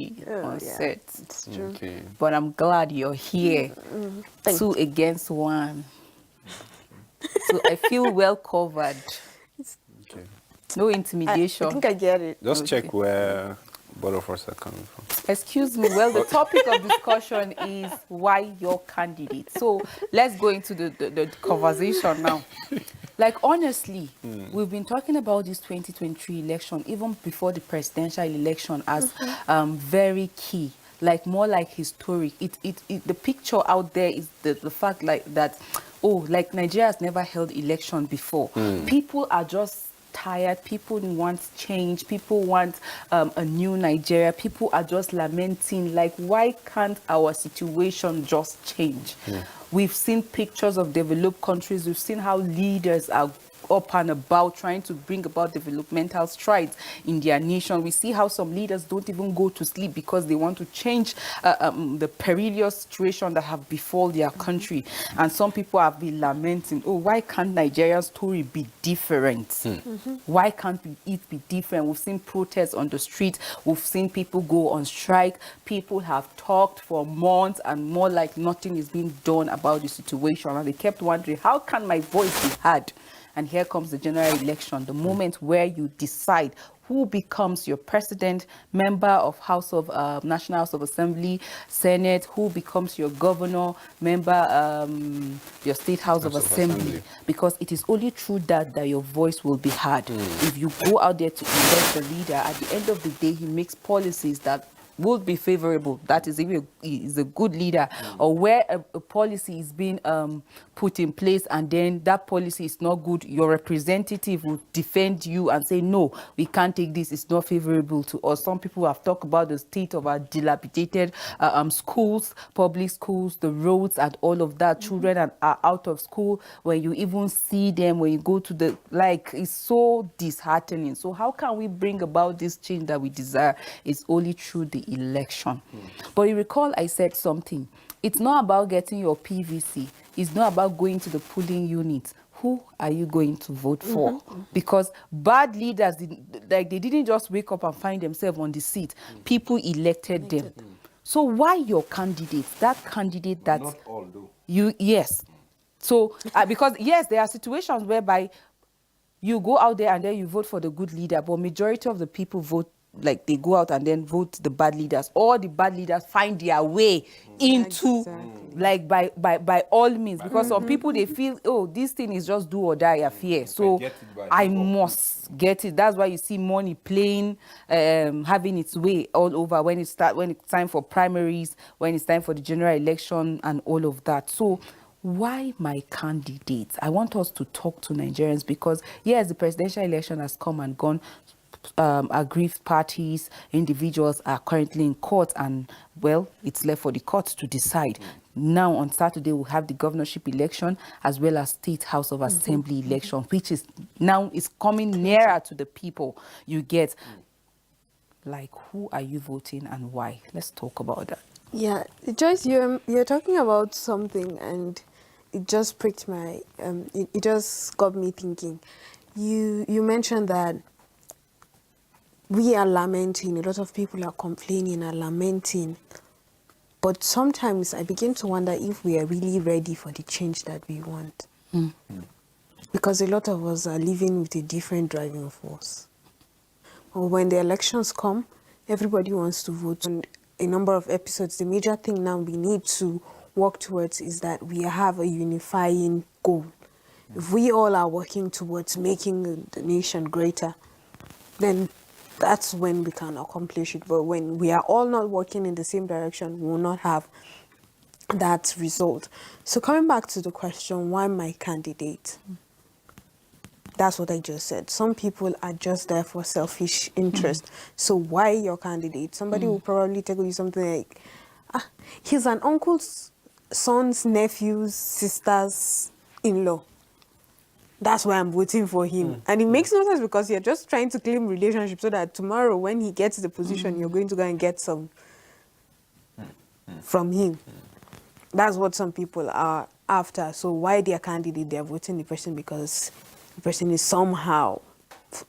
already on set. It's true. Okay. But I'm glad you're here. Thank 2 against 1. So I feel well covered. Okay. No I intimidation. think I get it. Just Okay. check where both of us are coming from. Excuse me. Well, the topic of discussion is why your candidate. So let's go into the conversation now. Like, honestly, we've been talking about this 2023 election, even before the presidential election, as very key, like more like historic. The picture out there is the fact like that, oh, like Nigeria has never held election before. People are just tired. People want change. People want a new Nigeria. People are just lamenting, like, why can't our situation just change? We've seen pictures of developed countries. We've seen how leaders are up and about trying to bring about developmental strides in their nation. We see how some leaders don't even go to sleep because they want to change the perilous situation that have befall their country. And some people have been lamenting, oh, why can't Nigeria's story be different? Why can't it be different? We've seen protests on the street. We've seen people go on strike. People have talked for months and more, like nothing is being done about the situation. And they kept wondering, how can my voice be heard? And here comes the general election, the moment where you decide who becomes your president, member of National House of Assembly, Senate, who becomes your governor, member, your State House of Assembly. Because it is only through that your voice will be heard. If you go out there to elect the leader, at the end of the day, he makes policies that would be favorable. That is, if he is a good leader, or where a policy is being put in place and then that policy is not good, your representative will defend you and say, no, we can't take this, it's not favorable to us. Some people have talked about the state of our dilapidated schools, public schools, the roads and all of that. Children are out of school. When you even see them, when you go to the, like, it's so disheartening. So how can we bring about this change that we desire? It's only through the election. But you recall I said something. It's not about getting your PVC. It's not about going to the polling unit. Who are you going to vote for? Because bad leaders, they didn't just wake up and find themselves on the seat. People elected them. So why your candidate? That candidate that Not all, though. yes. So because yes, there are situations whereby you go out there and then you vote for the good leader, but majority of the people vote, like, they go out and then vote the bad leaders, or the bad leaders find their way into, like, by all means, because some people, they feel, oh, this thing is just do or die affair, so I must get it. That's why you see money playing, having its way all over when it's time for primaries, when it's time for the general election and all of that. So why my candidates? I want us to talk to Nigerians, because yes, the presidential election has come and gone. Aggrieved parties, individuals are currently in court, and well, it's left for the courts to decide. Now on Saturday we'll have the governorship election as well as State House of Assembly election, which is now is coming nearer to the people. You get, like, who are you voting and why? Let's talk about that. Yeah, Joyce, you're talking about something, and it just pricked my it just got me thinking. You mentioned that we are lamenting, a lot of people are complaining and lamenting, but sometimes I begin to wonder if we are really ready for the change that we want. Because a lot of us are living with a different driving force. Or when the elections come, everybody wants to vote. And a number of episodes, the major thing now we need to work towards is that we have a unifying goal. If we all are working towards making the nation greater, then that's when we can accomplish it. But when we are all not working in the same direction, we will not have that result. So coming back to the question, why my candidate? That's what I just said. Some people are just there for selfish interest. So why your candidate? Somebody will probably tell you something like, he's an uncle's son's nephew's sister's in-law. That's why I'm voting for him. And it makes no sense, because you're just trying to claim relationship so that tomorrow when he gets the position, you're going to go and get some from him. That's what some people are after. So why their candidate? They're voting the person because the person is somehow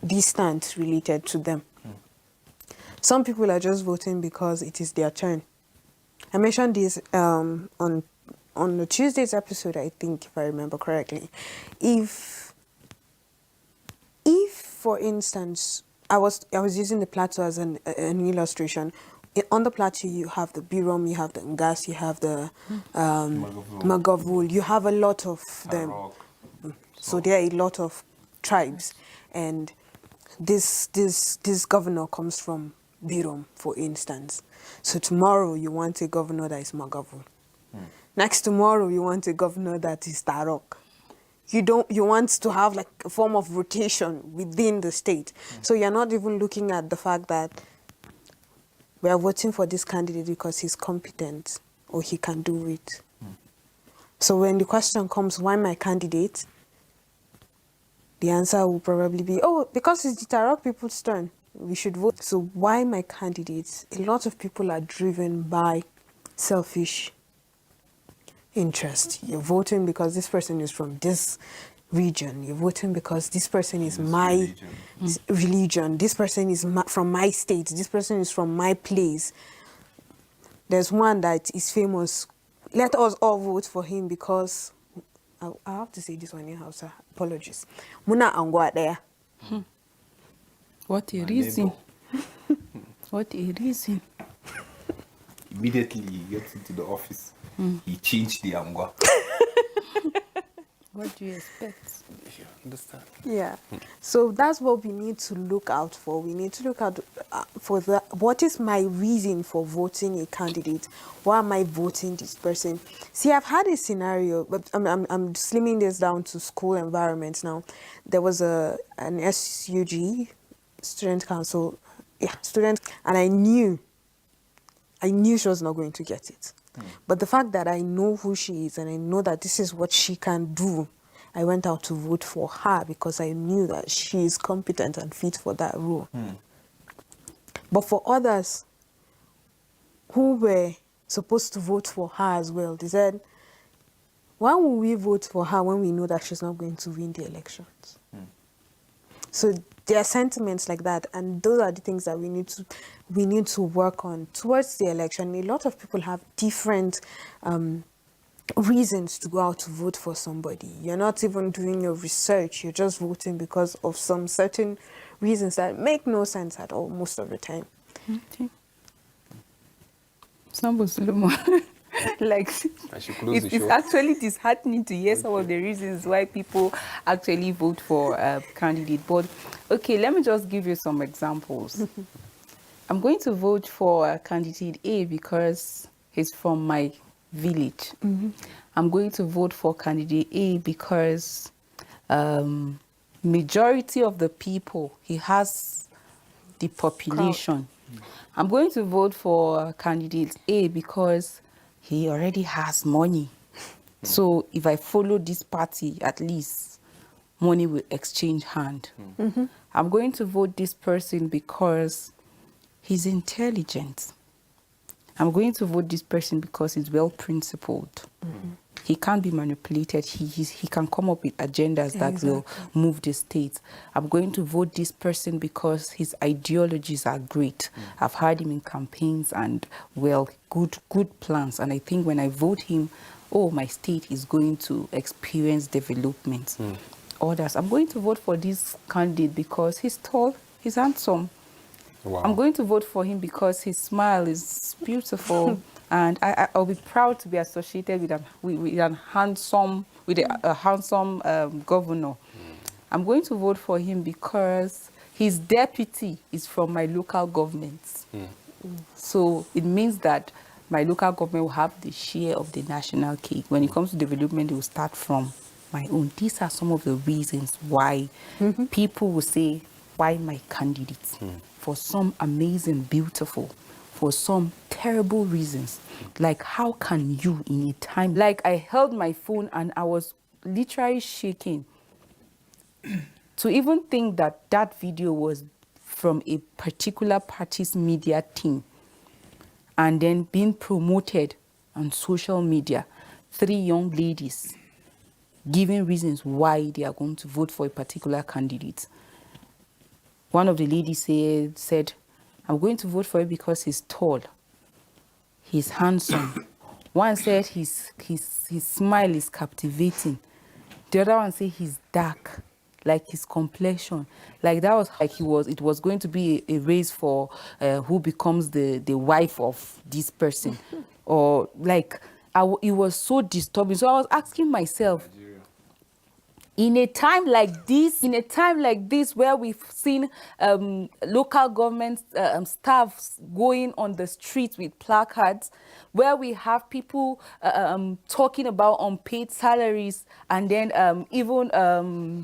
distant related to them. Some people are just voting because it is their turn. I mentioned this on the Tuesday's episode, I think, if I remember correctly. If for instance, I was using the plateau as an illustration. On the plateau, you have the Birom, you have the Ngas, you have the Magavul. You have a lot of them. So there are a lot of tribes, and this governor comes from Birom, for instance. So tomorrow you want a governor that is Magavul. Next tomorrow you want a governor that is Tarok. You want to have like a form of rotation within the state. So you're not even looking at the fact that we are voting for this candidate because he's competent or he can do it. So when the question comes, why my candidate? The answer will probably be, oh, because it's the Tarok people's turn. We should vote. So why my candidates? A lot of people are driven by selfish interest. You're voting because this person is from this region. You're voting because this person is my religion. This person is from my state. This person is from my place. There's one that is famous. Let us all vote for him because I have to say this one in Hausa. Apologies. Muna angwa there. What a reason. What a reason. Immediately he gets into the office, he changed the Angwa. What do you expect? You understand? Yeah. So that's what we need to look out for. We need to look out for what is my reason for voting a candidate? Why am I voting this person? See, I've had a scenario, but I'm slimming this down to school environment now. There was an SUG, student council, student, and I knew she was not going to get it. But the fact that I know who she is and I know that this is what she can do, I went out to vote for her because I knew that she is competent and fit for that role. But for others who were supposed to vote for her as well, they said, why would we vote for her when we know that she's not going to win the elections? So there are sentiments like that, and those are the things that we need to work on towards the election. A lot of people have different reasons to go out to vote for somebody. You're not even doing your research. You're just voting because of some certain reasons that make no sense at all most of the time. Okay. Like, I should close the it's show. actually disheartening to hear some of the reasons why people actually vote for a candidate. But okay, let me just give you some examples. I'm going to vote for candidate A because he's from my village. I'm going to vote for candidate A because majority of the people, he has the population. I'm going to vote for candidate A because he already has money. So if I follow this party, at least money will exchange hand. I'm going to vote this person because he's intelligent. I'm going to vote this person because he's well principled. He can't be manipulated. He can come up with agendas that will move the state. I'm going to vote this person because his ideologies are great. I've heard him in campaigns and, well, good plans. And I think when I vote him, oh, my state is going to experience development. Others, I'm going to vote for this candidate because he's tall, he's handsome. Wow. I'm going to vote for him because his smile is beautiful. And I'll be proud to be associated with a handsome governor. I'm going to vote for him because his deputy is from my local government. So it means that my local government will have the share of the national cake. When it comes to development, it will start from my own. These are some of the reasons why people will say, why my candidate? For some amazing, beautiful, for some terrible reasons. Like, how can you in a time, like I held my phone and I was literally shaking to even think that that video was from a particular party's media team and then being promoted on social media. 3 young ladies giving reasons why they are going to vote for a particular candidate. One of the ladies said, I'm going to vote for you because he's tall, he's handsome. One said his smile is captivating. The other one said he's dark, like his complexion. Like that was like it was going to be a race for who becomes the wife of this person. Or like, it was so disturbing. So I was asking myself, in a time like this, where we've seen local government staffs going on the streets with placards, where we have people talking about unpaid salaries, and then even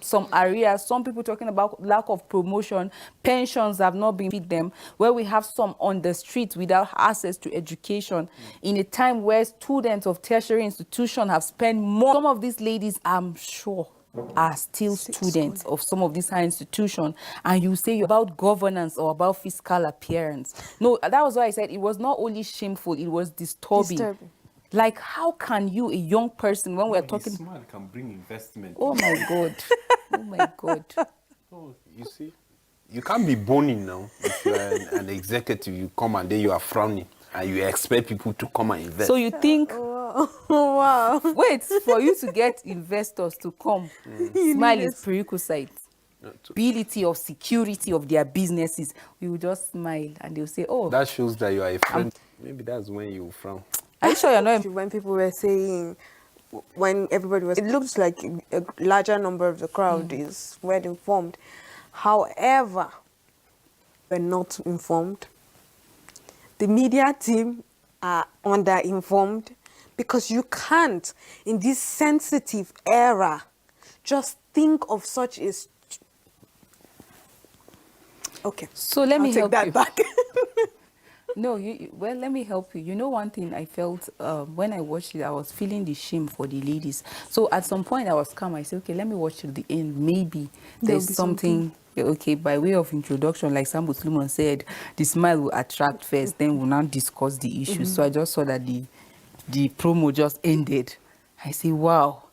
some areas, some people talking about lack of promotion, pensions have not been paid them, where we have some on the streets without access to education, in a time where students of tertiary institutions have spent more. Some of these ladies, I'm sure, are still students of some of these high institutions, and you say you're about governance or about fiscal appearance. No, that was why I said it was not only shameful, it was disturbing. Like, how can you, a young person, when we're talking... Smart can bring investment. Oh my God. Oh my God. Oh, you see, you can't be boning now. If you're an executive, you come and then you are frowning and you expect people to come and invest. So you think... Wow. Wait, for you to get investors to come, smile is prerequisite. Ability of security of their businesses. We will just smile and they'll say, oh. That shows that you are a friend. Maybe that's when you frown. Are you sure you're not... When people were saying, when everybody was, it looks like a larger number of the crowd is well informed. However, we're not informed. The media team are under-informed, because you can't, in this sensitive era, just think of such a... Okay. So let me help take that you. back. No, well, let me help you. You know, one thing I felt when I watched it, I was feeling the shame for the ladies. So at some point I was calm. I said, okay, let me watch till the end. Maybe there's something. Okay, by way of introduction, like Sambo Suleiman said, the smile will attract first, then we'll now discuss the issues. So I just saw that the promo just ended. I say, wow.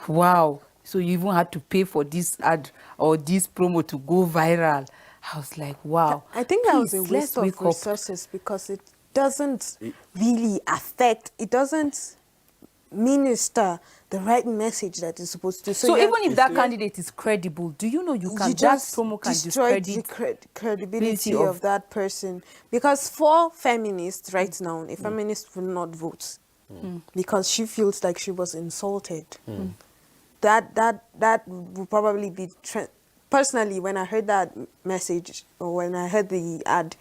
So you even had to pay for this ad or this promo to go viral. I was like, wow. I think that was a waste of resources, because it doesn't really affect, it doesn't minister the right message that it's supposed to. So even if that candidate is credible, do you know that promo can destroy the credibility of that person? Because for feminists right now, a feminist will not vote because she feels like she was insulted. That will probably be... Personally, when I heard that message, or when I heard the ad,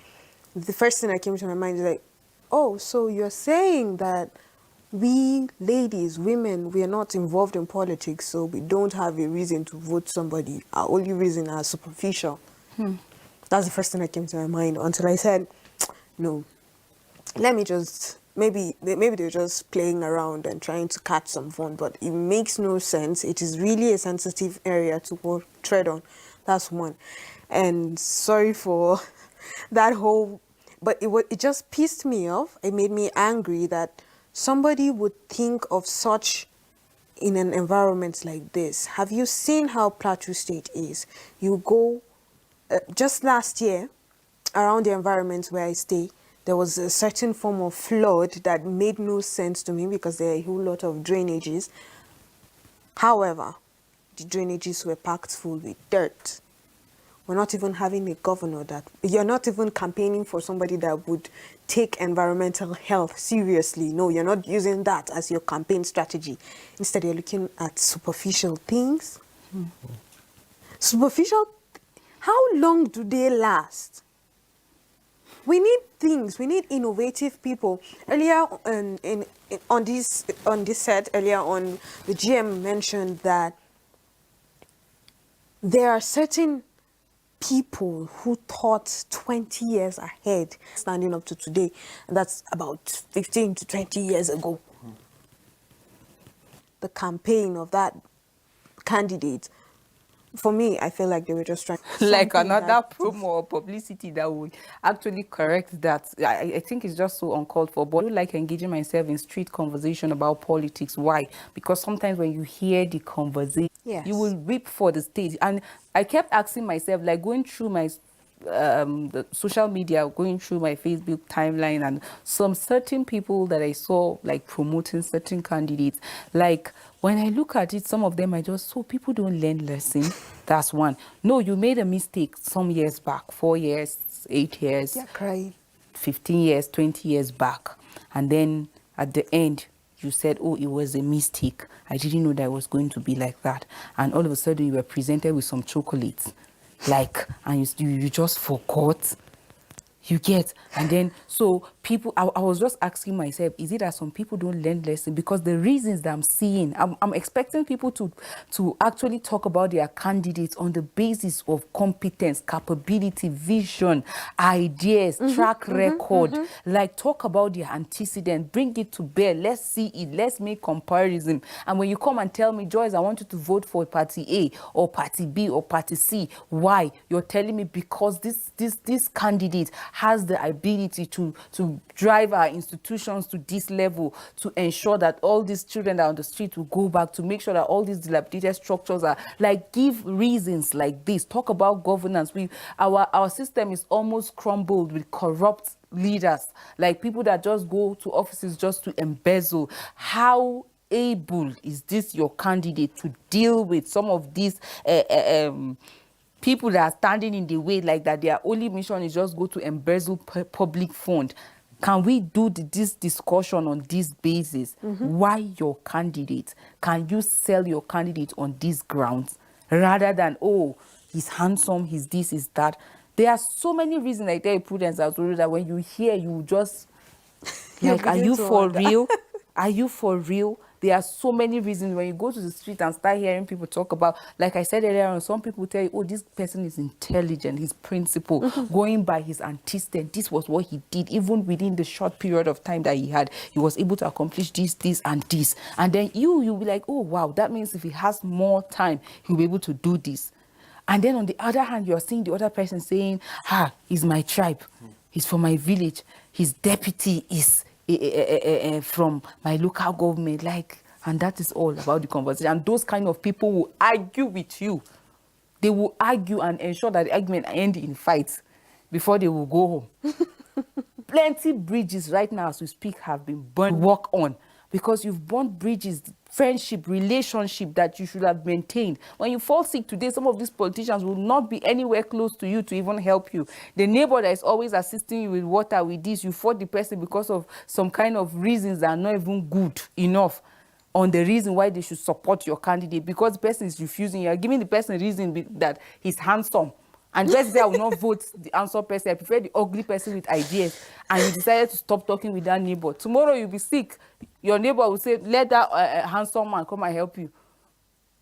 the first thing that came to my mind is like, oh, so you're saying that we ladies, women, we are not involved in politics, so we don't have a reason to vote somebody. Our only reason is superficial. That's the first thing that came to my mind, until I said, no, let me just... Maybe they're just playing around and trying to catch some fun, but it makes no sense. It is really a sensitive area to tread on. That's one. And sorry for that whole... But it just pissed me off. It made me angry that somebody would think of such in an environment like this. Have you seen how Plateau State is? You go... just last year, around the environment where I stay, there was a certain form of flood that made no sense to me, because there are a whole lot of drainages. However, the drainages were packed full with dirt. We're not even having a governor that... You're not even campaigning for somebody that would take environmental health seriously. No, you're not using that as your campaign strategy. Instead, you're looking at superficial things. Superficial... How long do they last? We need things. We need innovative people. Earlier on this set, earlier on, the GM mentioned that there are certain people who thought 20 years ahead, standing up to today, and that's about 15 to 20 years ago. The campaign of that candidate, for me, I feel like they were just trying... like another promo or publicity that would actually correct that. I think it's just so uncalled for. But I do like engaging myself in street conversation about politics. Why? Because sometimes when you hear the conversation, you will weep for the state. And I kept asking myself, like going through my the social media, going through my Facebook timeline, and some certain people that I saw like promoting certain candidates. Like when I look at it, some of them I just so people don't learn lesson. That's one. No, you made a mistake some years back, 4 years, 8 years. You're crying. 15 years, 20 years back. And then at the end, you said, oh, it was a mistake. I didn't know that it was going to be like that. And all of a sudden, you were presented with some chocolates. Like, and you just forgot. You get, and then so people, I was just asking myself, is it that some people don't learn lesson? Because the reasons that I'm seeing, I'm expecting people to actually talk about their candidates on the basis of competence, capability, vision, ideas, track record. Like talk about their antecedent, bring it to bear. Let's see it. Let's make comparison. And when you come and tell me, Joyce, I want you to vote for party A or party B or party C, why? You're telling me because this candidate has the ability to drive our institutions to this level, to ensure that all these children that are on the street will go back, to make sure that all these dilapidated structures are, like, give reasons like this. Talk about governance. Our system is almost crumbled with corrupt leaders, like people that just go to offices just to embezzle. How able is this your candidate to deal with some of these people that are standing in the way, like that their only mission is just go to embezzle public fund? Can we do this discussion on this basis? Why your candidate? Can you sell your candidate on these grounds rather than, oh, he's handsome, he's this, he's that? There are so many reasons, I tell you, Prudence, that when you hear, you just like, are you for real? Are you for real? There are so many reasons when you go to the street and start hearing people talk about, like I said earlier on, some people tell you, oh, this person is intelligent, his principle, going by his antecedent. This was what he did, even within the short period of time that he had, he was able to accomplish this, and this. And then you'll be like, oh, wow, that means if he has more time, he'll be able to do this. And then on the other hand, you're seeing the other person saying, he's my tribe, he's from my village, his deputy is from my local government, like, and that is all about the conversation. And those kind of people will argue with you. They will argue and ensure that the argument ends in fights before they will go home. Plenty bridges right now as we speak have been burned, work on, because you've burnt bridges, friendship, relationship that you should have maintained. When you fall sick today, some of these politicians will not be anywhere close to you to even help you. The neighbor that is always assisting you with water, with this, you fought the person because of some kind of reasons that are not even good enough on the reason why they should support your candidate, because the person is refusing. You are giving the person a reason that he's handsome. And just say, I will not vote the handsome person. I prefer the ugly person with ideas. And you decided to stop talking with that neighbor. Tomorrow you'll be sick. Your neighbor will say, let that handsome man come and help you.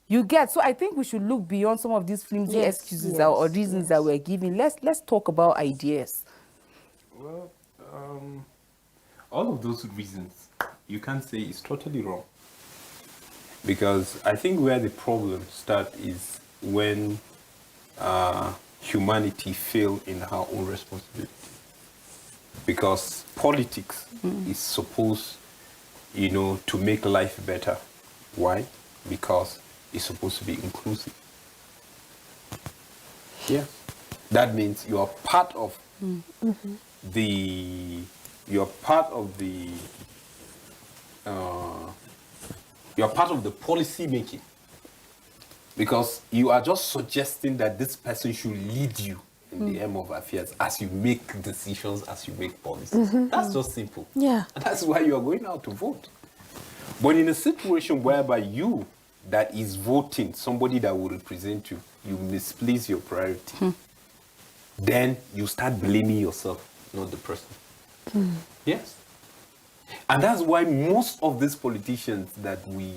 You get? So I think we should look beyond some of these flimsy excuses or reasons that we're giving. Let's talk about ideas. Well, all of those reasons, you can't say it's totally wrong. Because I think where the problem starts is when humanity fail in her own responsibility. Because politics is supposed, to make life better. Why? Because it's supposed to be inclusive. Yeah. That means you are part of you're part of the policy making. Because you are just suggesting that this person should lead you in the aim of affairs as you make decisions, as you make policies. That's just simple. Yeah. And that's why you are going out to vote. But in a situation whereby you that is voting, somebody that will represent you, you misplace your priority, then you start blaming yourself, not the person. Yes. And that's why most of these politicians that we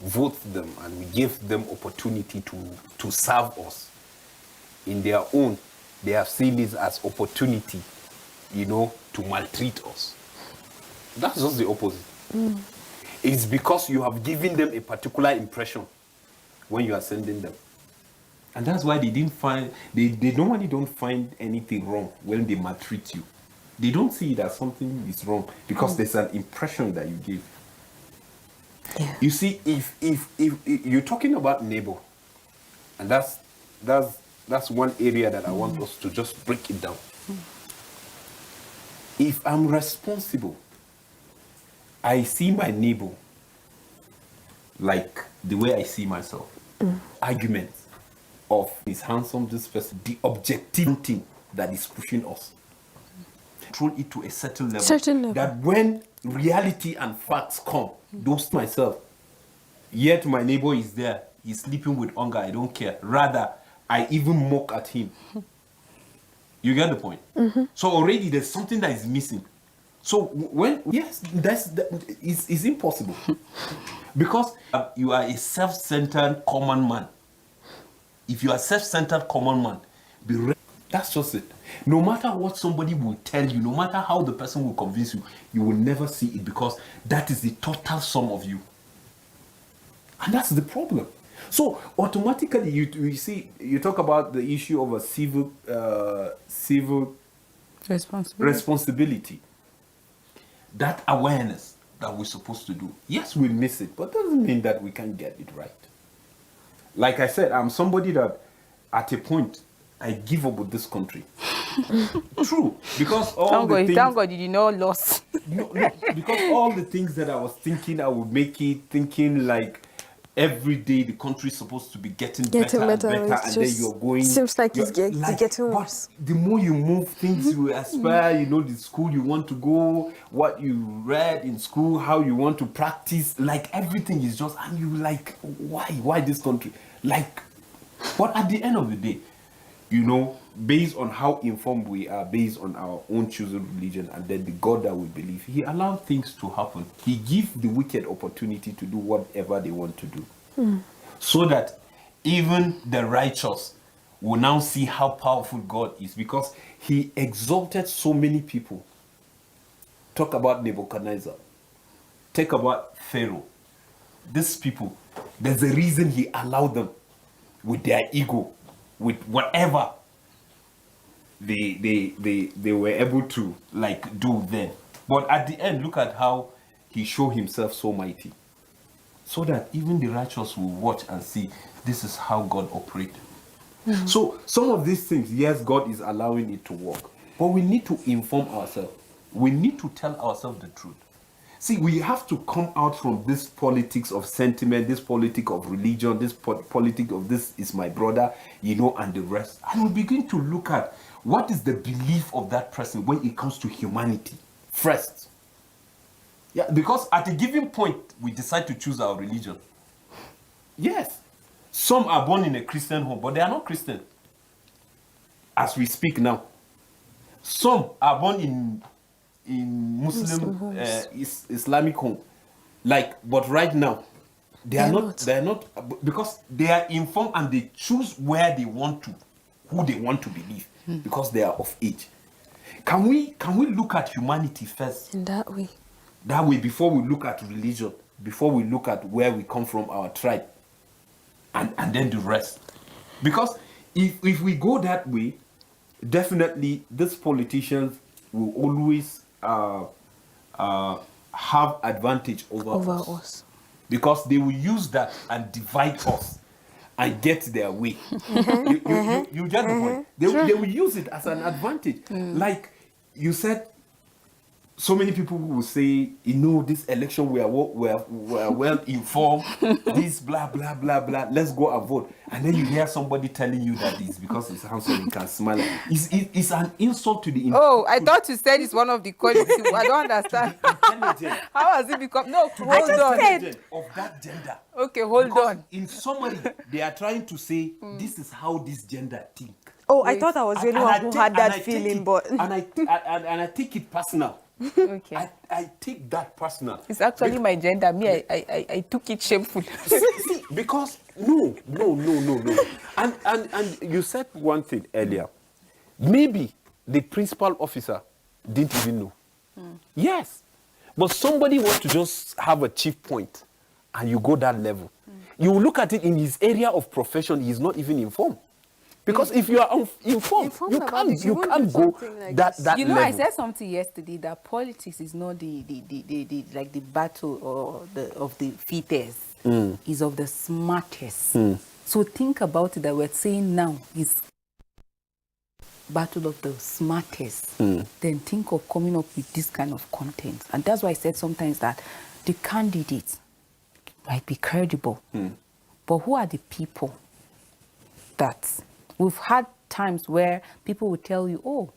vote them and we give them opportunity to serve us in their own, they have seen this as opportunity, to maltreat us. That's just the opposite. It's because you have given them a particular impression when you are sending them. And that's why they normally don't find anything wrong when they maltreat you. They don't see that something is wrong because there's an impression that you give. Yeah. You see, if you're talking about neighbor, and that's that's one area that I want us to just break it down. If I'm responsible, I see my neighbor like the way I see myself. Arguments of is handsome, this person, the objective thing that is pushing us. Control it to a certain level. That when reality and facts come, those myself, yet my neighbor is there, he's sleeping with hunger, I don't care. Rather, I even mock at him. You get the point? So already there's something that is missing. So when, yes, it's impossible. Because you are a self-centered common man. If you are self-centered common man, that's just it. No matter what somebody will tell you, no matter how the person will convince you, you will never see it because that is the total sum of you. And that's the problem. So automatically, you see, you talk about the issue of a civil responsibility. That awareness that we're supposed to do. Yes, we miss it, but doesn't mean that we can't get it right. Like I said, I'm somebody that at a point, I give up with this country. True. Because thank God you did not lose. No, because all the things that I was thinking I would make it, thinking like every day the country is supposed to be getting better and better, and then you're going. Seems like it's getting worse. The more you move, things you aspire, you know, the school you want to go, what you read in school, how you want to practice, like everything is just, and you like, why this country? Like, but at the end of the day, you know, based on how informed we are, based on our own chosen religion, and then the God that we believe, He allows things to happen. He gives the wicked opportunity to do whatever they want to do. So that even the righteous will now see how powerful God is, because He exalted so many people. Talk about Nebuchadnezzar. Talk about Pharaoh. These people, there's a reason He allowed them with their ego, with whatever they were able to like do then. But at the end, look at how He showed Himself so mighty, so that even the righteous will watch and see this is how God operates. So some of these things, yes, God is allowing it to work, but we need to inform ourselves. We need to tell ourselves the truth. See, we have to come out from this politics of sentiment, this politics of religion, this politics of this is my brother, you know, and the rest. And we begin to look at what is the belief of that person when it comes to humanity first. Yeah, because at a given point, we decide to choose our religion. Yes. Some are born in a Christian home, but they are not Christian. As we speak now. Some are born in Muslim Islamic home, like, but right now they are not, because they are informed and they choose where they want to, who they want to believe, because they are of age. Can we look at humanity first in that way before we look at religion, before we look at where we come from, our tribe, and then the rest? Because if we go that way, definitely these politicians will always have advantage over us, because they will use that and divide us and get their way. You get the point? They will use it as an advantage. Like you said, so many people will say, you know, this election we are well informed, this blah blah blah blah, let's go and vote. And then you hear somebody telling you that it's because it's handsome, you can smile. It's an insult to the I thought you said it's one of the qualities. I don't understand. How has it become? No, hold on. Of that gender. Okay, hold on. In summary, they are trying to say this is how this gender think. Oh, I thought I was the only one who had that feeling, but and I take it personal. Okay. I take that personal. It's actually my gender. Me, I took it shameful. See, because no. And you said one thing earlier. Maybe the principal officer didn't even know. Yes. But somebody wants to just have a chief point and you go that level. You look at it in his area of profession, he's not even informed. Because if you are informed, you can't go like that you know, level. I said something yesterday that politics is not the battle or of the fittest. Is of the smartest. So think about it, that we're saying now is battle of the smartest, then think of coming up with this kind of content. And that's why I said sometimes that the candidates might be credible, but who are the people that we've had times where people will tell you, oh,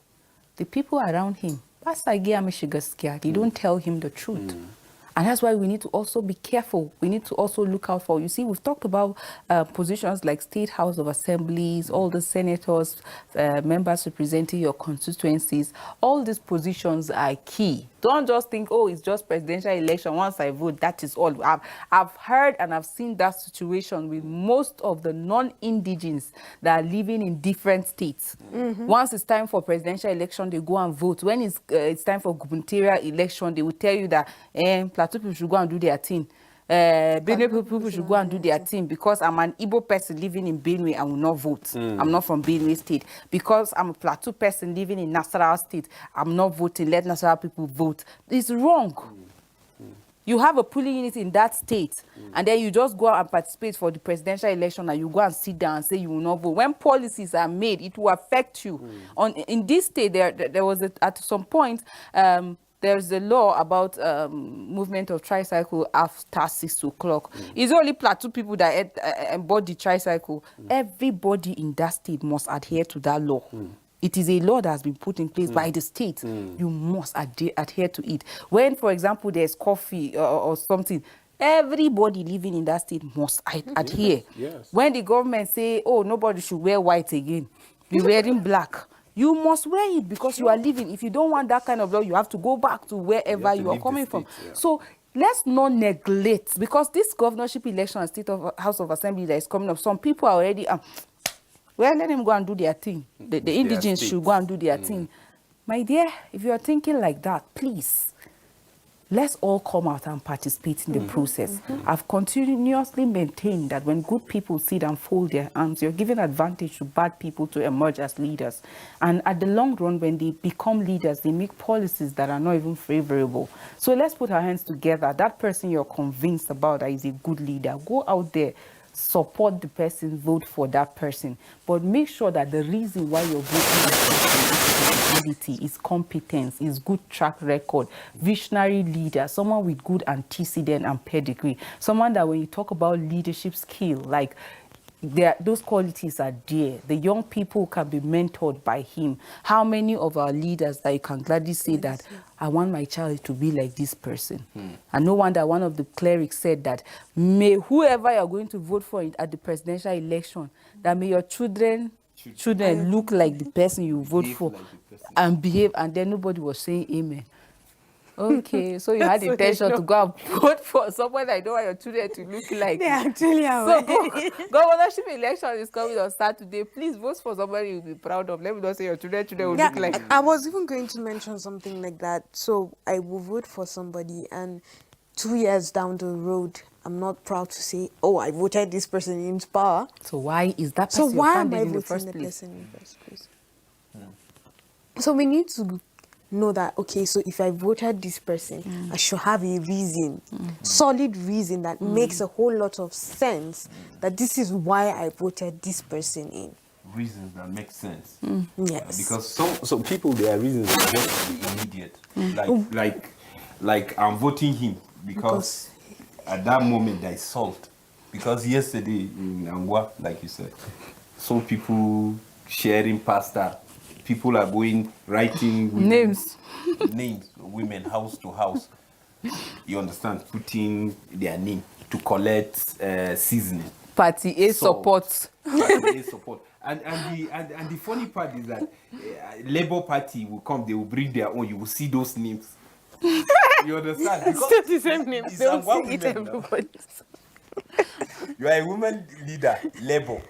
the people around him, they don't tell him the truth. And that's why we need to also be careful. We need to also look out for, you see, we've talked about positions like State House of Assemblies, all the senators, members representing your constituencies. All these positions are key. Don't just think, oh, it's just presidential election. Once I vote, that is all. I've heard and I've seen that situation with most of the non-indigens that are living in different states. Once it's time for presidential election, they go and vote. When it's time for gubernatorial election, they will tell you that Plateau people should go and do their thing. Benue people should go and do their thing because I'm an Igbo person living in Benue, I will not vote. I'm not from Benue State. Because I'm a Plateau person living in Nasarawa State, I'm not voting. Let Nasarawa people vote. It's wrong. You have a polling unit in that state, and then you just go out and participate for the presidential election, and you go and sit down and say you will not vote. When policies are made, it will affect you. In this state, there was at some point, there's a law about movement of tricycle after 6 o'clock. It's only Plateau people that embody tricycle. Everybody in that state must adhere to that law. It is a law that has been put in place by the state. You must adhere to it. When, for example, there's coffee or something, everybody living in that state must adhere. Yes. When the government say, oh, nobody should wear white again, be wearing black, you must wear it because you are living. If you don't want that kind of law, you have to go back to wherever you are coming from. So let's not neglect, because this governorship election and State of House of Assembly that is coming up, some people are already, well, let them go and do their thing. The indigents should go and do their thing. My dear, if you are thinking like that, please, let's all come out and participate in the process. I've continuously maintained that when good people sit and fold their arms, you're giving advantage to bad people to emerge as leaders. And at the long run, when they become leaders, they make policies that are not even favorable. So let's put our hands together. That person you're convinced about that is a good leader, go out there, support the person, vote for that person. But make sure that the reason why you're voting is competence, is good track record, visionary leader, someone with good antecedent and pedigree, someone that when you talk about leadership skill, like those qualities are there. The young people can be mentored by him. How many of our leaders that you can gladly say that I want my child to be like this person? And no wonder one of the clerics said that may whoever you're going to vote for at the presidential election, that may your children look like the person you vote for and behave, and then nobody was saying amen. Okay, so you had the intention to go and vote for someone I don't want your children to look like. They actually are. So governorship election is coming on Saturday. Please vote for somebody you'll be proud of. Let me not say your children will look like. I was even going to mention something like that. So I will vote for somebody, and 2 years down the road, I'm not proud to say, oh, I voted this person in power. So why is that person So why am I in the voting first the place? person in the first place? So we need to know that, okay, so if I voted this person, I should have a reason, solid reason that makes a whole lot of sense, that this is why I voted this person in. Reasons that make sense. Yes. Because So people, their reasons are just immediate. Like I'm voting him because at that moment there is salt. Because yesterday in Angwa, like you said, so people sharing pasta, people are going writing Names of women house to house. You understand? Putting their name to collect seasoning. Party A Salt. support. Party A support. And the funny part is that Labour Party will come, they will bring their own. You will see those names. You understand? Because Still the same name. it's Don't Angwa see it, women now. everybody. You are a woman leader, Labour.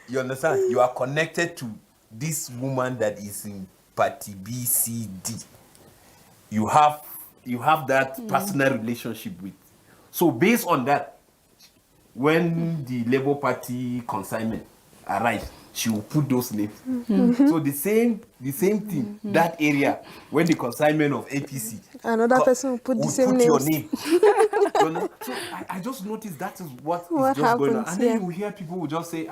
You understand? You are connected to this woman that is in party B, C, D. You have that personal relationship with. So based on that, when the Labour Party consignment arrives, she will put those names. So the same thing, that area, when the consignment of APC, Another person will put the same your names. name. You know? So I just noticed that is what is just going on. happens, And then yeah. you hear people will just say,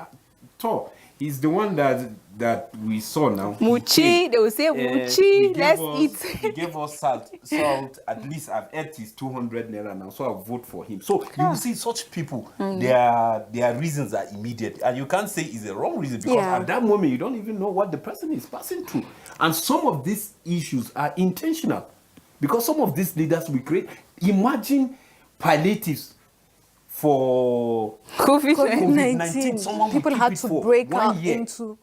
Tor. He's the one that we saw now. Muchi, they will say Muchi, let's eat. He gave us salt. At least I've ate his 200 naira now, so I'll vote for him. So you see, such people, their reasons are immediate, and you can't say it's a wrong reason because at that moment you don't even know what the person is passing through. And some of these issues are intentional because some of these leaders we create. Imagine palliatives for COVID-19. People had to break out into.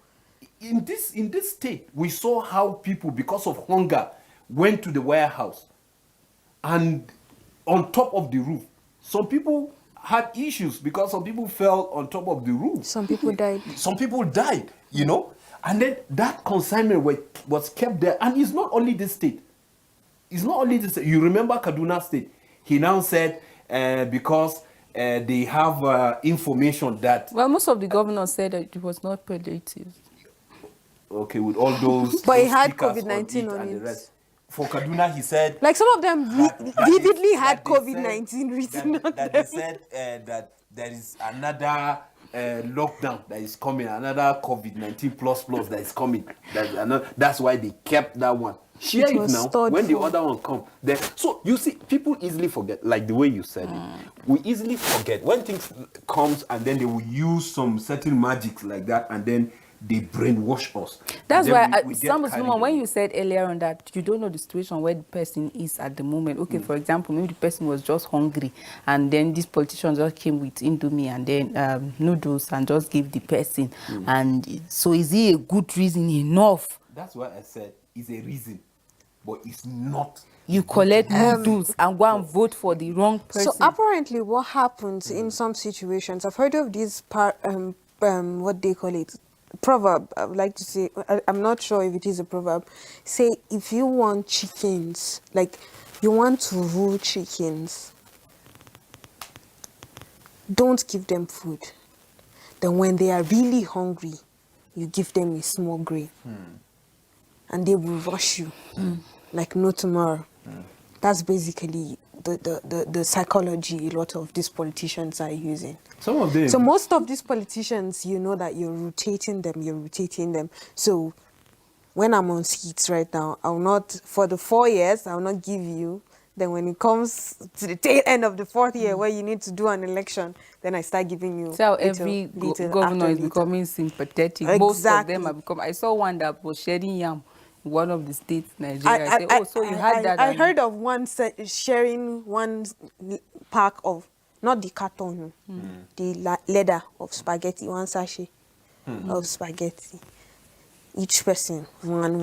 In this state, we saw how people, because of hunger, went to the warehouse, and on top of the roof, some people had issues because some people fell on top of the roof. Some people died. Some people died, you know, and then that consignment was kept there. And it's not only this state. It's not only this state. You remember Kaduna State? He now said because they have information that. Well, most of the governors said that it was not palliative. Okay, with all those. But he had stickers COVID-19 on and it. the rest. For Kaduna, he said. Like some of them vividly had COVID-19 written on them. They said that there is another lockdown that is coming, another COVID-19 plus that is coming. That's why they kept that one. Share it now. When the other one comes, then so you see, people easily forget, like the way you said it. We easily forget when things comes, and then they will use some certain magic like that, and then they brainwash us. That's why when you said earlier on that you don't know the situation where the person is at the moment. Okay, for example, maybe the person was just hungry, and then this politician just came with Indomie and then noodles and just give the person. And so is it a good reason enough? That's why I said it's a reason, but it's not. You collect noodles and go and vote for the wrong person. So apparently what happens in some situations, I've heard of this what they call it, proverb. I would like to say, I'm not sure if it is a proverb. Say, if you want chickens, like you want to rule chickens, don't give them food. Then when they are really hungry, you give them a small grain. And they will rush you like no tomorrow. That's basically the psychology a lot of these politicians are using. Some of them. So most of these politicians, you know that you're rotating them. So when I'm on seats right now, I'll not, for the 4 years, I'll not give you. Then when it comes to the tail end of the 4th year where you need to do an election, then I start giving you. So every governor is becoming sympathetic. Exactly. Most of them are becoming. I saw one that was sharing yam in one of the states, Nigeria. I said, so you had that. I heard of one sharing one pack of, not the carton, the leather of spaghetti, one sachet of spaghetti. Each person, one.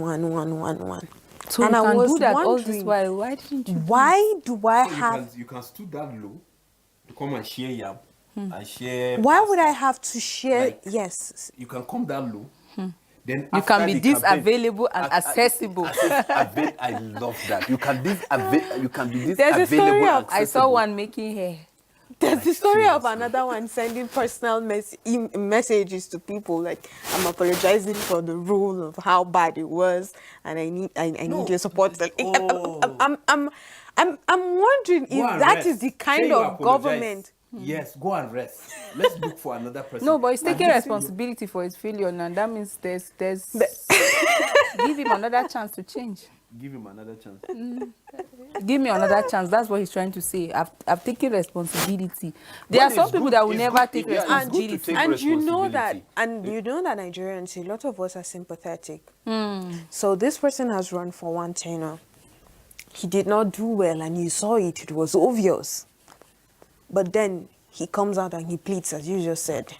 So and you I can was do that all this wondering, while. Why didn't you? Why do I have? You can stood that low to come and share yam and share. Why would I have to share? Like, yes. You can come that low. Then You can be this available and accessible. I love that. You can be this There's a story available. of, I saw one making hair. There's the story of another one sending personal messages to people like, I'm apologizing for the rule of how bad it was, and I need your support. I'm wondering if that is the kind of government. Yes, go and rest. Let's look for another person. No, but he's taking responsibility for his failure, and that means there's give him another chance to change. Give him another chance. Give me another chance. That's what he's trying to say. I've taken responsibility. There are some people that will never take responsibility. And you know that Nigerians, a lot of us are sympathetic. So this person has run for one tenure. He did not do well, and you saw it. It was obvious. But then he comes out and he pleads, as you just said.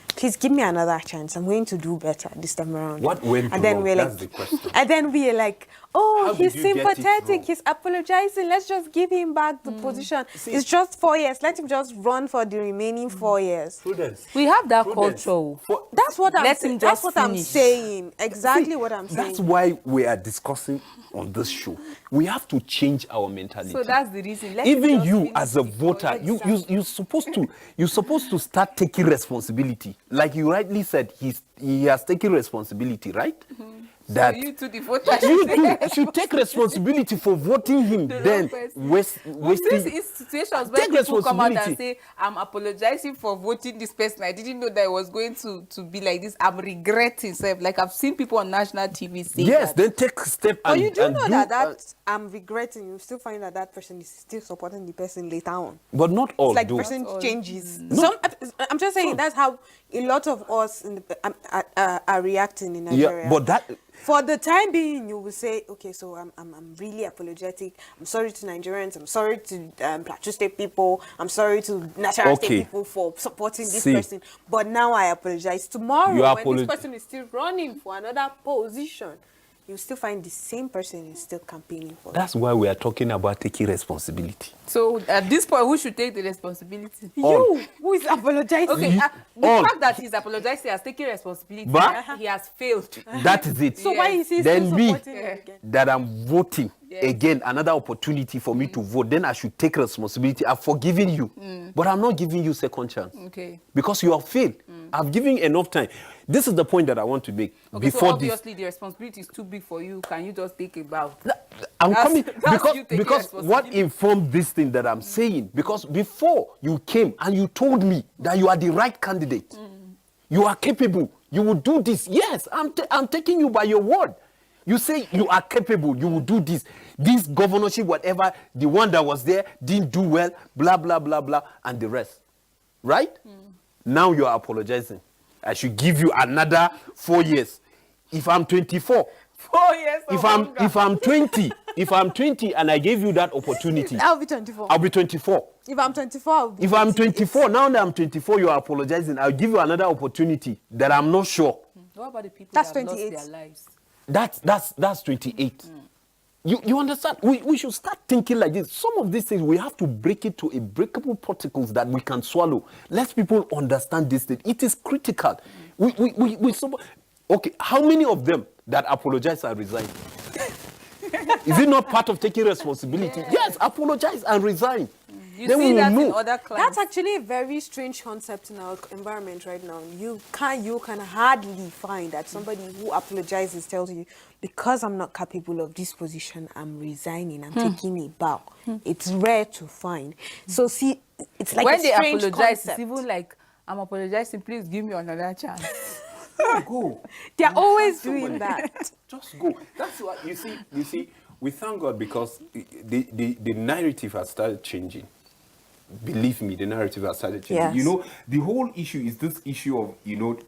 Please give me another chance. I'm going to do better this time around. What went and then wrong? we're That's like, the question. And then we're like, oh, How he's did you get it sympathetic. wrong? He's apologizing. Let's just give him back the position. It's just 4 years. Let him just run for the remaining 4 years. Prudence. We have that Prudence. culture. That's what I'm Let saying. him That's just what I'm finish. saying. Exactly what I'm saying. That's why we are discussing on this show. We have to change our mentality. So that's the reason. Let Even him just you finish as a it. voter, you're supposed to start taking responsibility. Like you rightly said, he has taken responsibility, right? that you to the voters. you too should take responsibility for voting him. The Then wrong person. wasting. This is situations where Take people come out and responsibility. say, I'm apologizing for voting this person. I didn't know that it was going to be like this. I'm regretting. So, like, I've seen people on national TV say Yes, that. then take step But and you do and know that I'm regretting. You still find that that person is still supporting the person later on. but not all It's like do. the person Not all. changes. Some, I'm just saying that's how a lot of us in the, are reacting in Nigeria. Yeah, but that For the time being, you will say, okay, so I'm really apologetic. I'm sorry to Nigerians. I'm sorry to Plateau State people. I'm sorry to National Okay. State people for supporting this See. person. But now I apologize. Tomorrow, You when apolo- this person is still running for another position, you still find the same person is still campaigning for. that's why we are talking about taking responsibility. So, at this point, who should take the responsibility? You, who is apologizing? Okay, the all. fact that he's apologized, he has taken responsibility. But- He has failed. That is it. So why is he Then still me, supporting him again? that I'm voting Yes. again, another opportunity for me to vote, then I should take responsibility. I've forgiven you, but I'm not giving you second chance. Okay. Because you have failed. I've given you enough time. This is the point that I want to make. Okay, so Before this, obviously the responsibility is too big for you. Can you just take it back? I'm That's- coming that's you taking because what responsibility. informed this thing that I'm saying, because before you came and you told me that you are the right candidate, you are capable, you will do this. Yes, I'm taking you by your word. You say you are capable, you will do this. This governorship, whatever, the one that was there didn't do well, blah, blah, blah, blah, and the rest. Right? Now you are apologizing. I should give you another 4 years. If I'm 24, 4 years of hunger. if I'm 20 and I gave you that opportunity, I'll be 24. I'll be 24. If I'm 24, I'll be If I'm 28. 24, now that I'm 24, you're apologizing. I'll give you another opportunity that I'm not sure. What about the people That's that have 28. lost their lives? That's 28. You understand? We should start thinking like this. Some of these things, we have to break it to a breakable particles that we can swallow. Let people understand this thing. It is critical. Okay, how many of them that apologize and resign? Is it not part of taking responsibility? Yes, apologize and resign. You Then we see will that in know. other clients. That's actually a very strange concept in our environment right now. You can hardly find that somebody who apologizes tells you, because I'm not capable of this position, I'm resigning, I'm taking a bow. It's rare to find. So see, it's like when a they strange apologize, concept. it's even like, I'm apologizing, please give me another chance. Go. They're always doing that. Just go. That's what you see. We thank God because the narrative has started changing. Believe me, the narrative has started changing. Yes. You know, the whole issue is this issue of,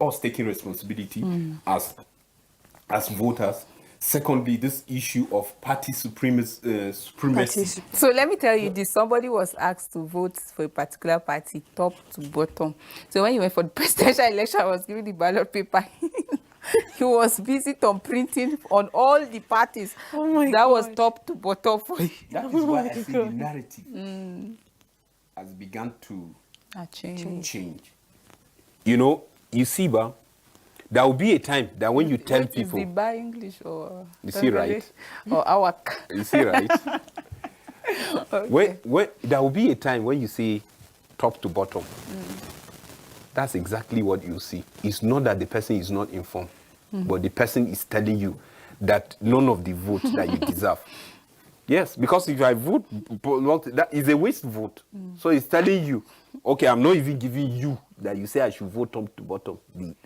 us taking responsibility as voters. Secondly, this issue of party supremacy. So let me tell you this. Somebody was asked to vote for a particular party, top to bottom. So when he went for the presidential election, I was giving the ballot paper. He was busy on printing on all the parties. Oh my that was God. top to bottom for you. That is why I say the narrative has begun to change. You see, Ba, there will be a time that when you tell Wait, people, is the by English or You see, right? or awak? you see, right? When there will be a time when you say top to bottom. That's exactly what you see. It's not that the person is not informed, but the person is telling you that none of the votes that you deserve. Yes, because if I vote, that is a waste vote. So it's telling you, okay, I'm not even giving you that you say I should vote top to bottom.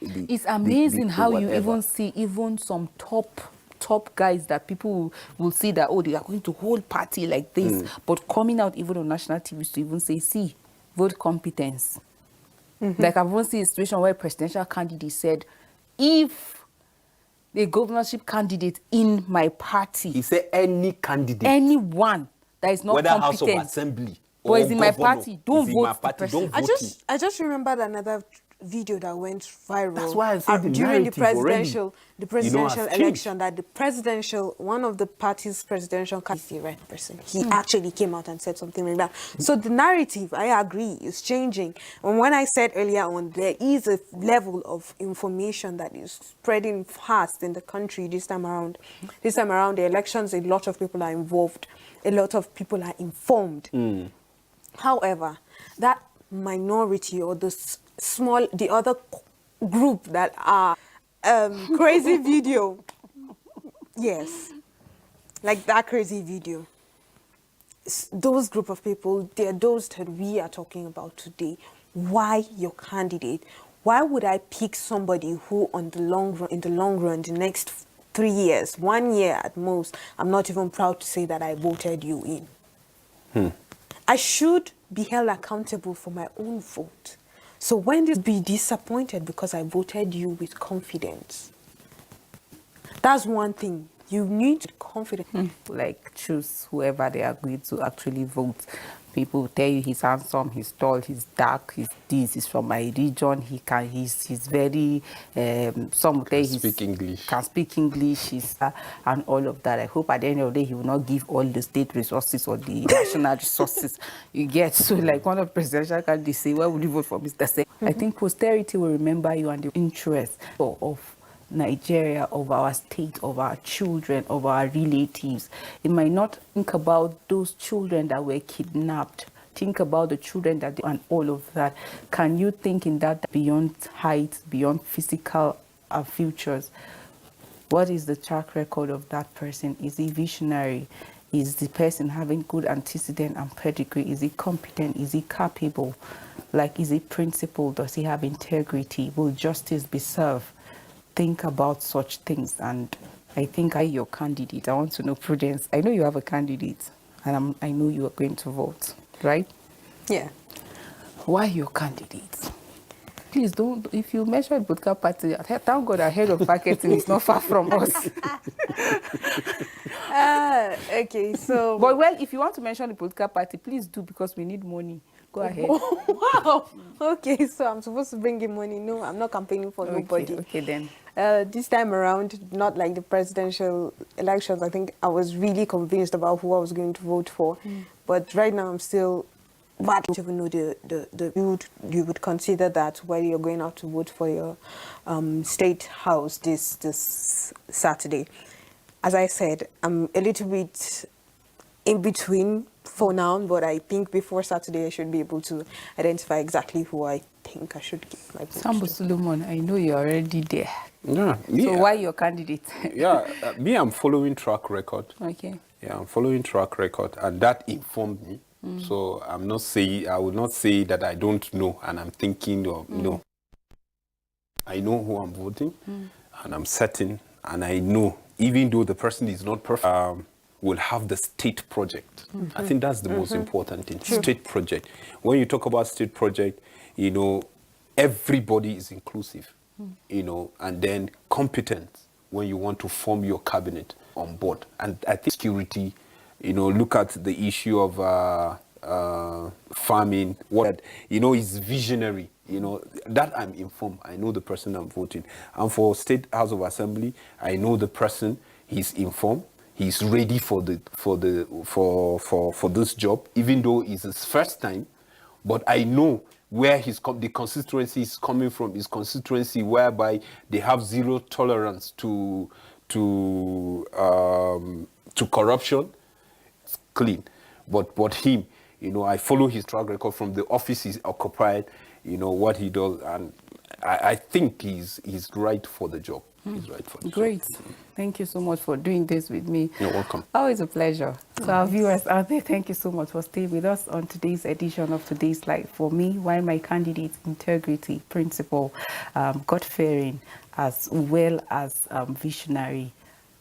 It's amazing how you whatever. even see even some top guys that people will see that, oh, they are going to hold party like this, but coming out even on national TV to even say, see, vote competence. Like I've even seen a situation where a presidential candidate said, if a governorship candidate in my party, He said any candidate, anyone that is not whether House competent, of Assembly but or is in my governor, party, don't is in vote my the party, person. don't vote him. I just remembered another video that went viral. That's why I said the during the narrative already, presidential has changed. election, that one of the party's presidential candidates is the right person. He actually came out and said something like that. So the narrative, I agree, is changing. And when I said earlier on, there is a level of information that is spreading fast in the country this time around. This time around the elections, a lot of people are involved. A lot of people are informed. However, that minority or the other group that are crazy video Yes. Like that crazy video. Those group of people, they're those that we are talking about today. Why your candidate? Why would I pick somebody who in the long run, the next 3 years, 1 year at most, I'm not even proud to say that I voted you in. I should be held accountable for my own vote. So when this be disappointed because I voted you with confidence. That's one thing. You need confidence. Like choose whoever they agree to actually vote. People tell you he's handsome, he's tall, he's dark, he's this, he's from my region, he's very some will tell you speak English. Can speak English, and all of that. I hope at the end of the day he will not give all the state resources or the national resources you get. So like one of the presidential candidates say, why would you vote for Mr. Say? I think posterity will remember you and the interest of Nigeria, of our state, of our children, of our relatives. It might not think about those children that were kidnapped. Think about the children that and all of that. Can you think in that beyond height, beyond physical futures? What is the track record of that person? Is he visionary? Is the person having good antecedent and pedigree? Is he competent? Is he capable? Like, is he principled? Does he have integrity? Will justice be served? Think about such things, and I think your candidate. I want to know, Prudence. I know you have a candidate, and I know you are going to vote, right? Yeah. Why your candidate? Please don't. If you mention political party, thank God our head of marketing is not far from us. Okay, so. But well, if you want to mention the political party, please do, because we need money. Go ahead. Wow. Okay, so I'm supposed to bring in money. No, I'm not campaigning for nobody. Okay, then. This time around, not like the presidential elections, I think I was really convinced about who I was going to vote for. But right now, I'm still. But you know, you would consider that while you're going out to vote for your state house this Saturday. As I said, I'm a little bit in between for now, but I think before Saturday I should be able to identify exactly who I think I should give my vote Sambo to. Solomon, I know you're already there. Yeah. So why your candidate? Me, I'm following track record. Okay. Yeah, I'm following track record, and that informed me. So I would not say that I don't know, and I'm thinking of no. I know who I'm voting, and I'm certain, and I know, even though the person is not perfect, will have the state project. I think that's the most important thing, state project. When you talk about state project, you know, everybody is inclusive, you know, and then competence when you want to form your cabinet on board. And I think security, you know, look at the issue of farming, what, you know, is visionary, you know, that I'm informed. I know the person I'm voting. And for State House of Assembly, I know the person, he's informed. He's ready for this job, even though it's his first time. But I know where the constituency is coming from. His constituency whereby they have zero tolerance to corruption. It's clean. But him, you know, I follow his track record from the office he's occupied. You know what he does, and I think he's right for the job. He's right for the Great. job. Thank you so much for doing this with me. You're welcome. Always a pleasure. So our viewers out there, thank you so much for staying with us on today's edition of Today's Life. For me, why my candidate, integrity, principle, God-fearing, as well as visionary.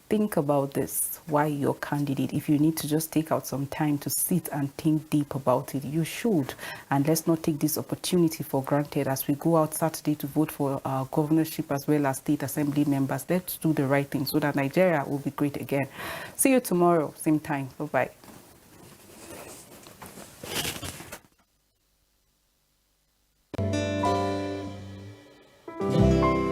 Think about this, why your candidate. If you need to just take out some time to sit and think deep about it, you should. And let's not take this opportunity for granted as we go out Saturday to vote for our governorship as well as state assembly members. Let's do the right thing so that Nigeria will be great again. See you tomorrow, same time. Bye-bye.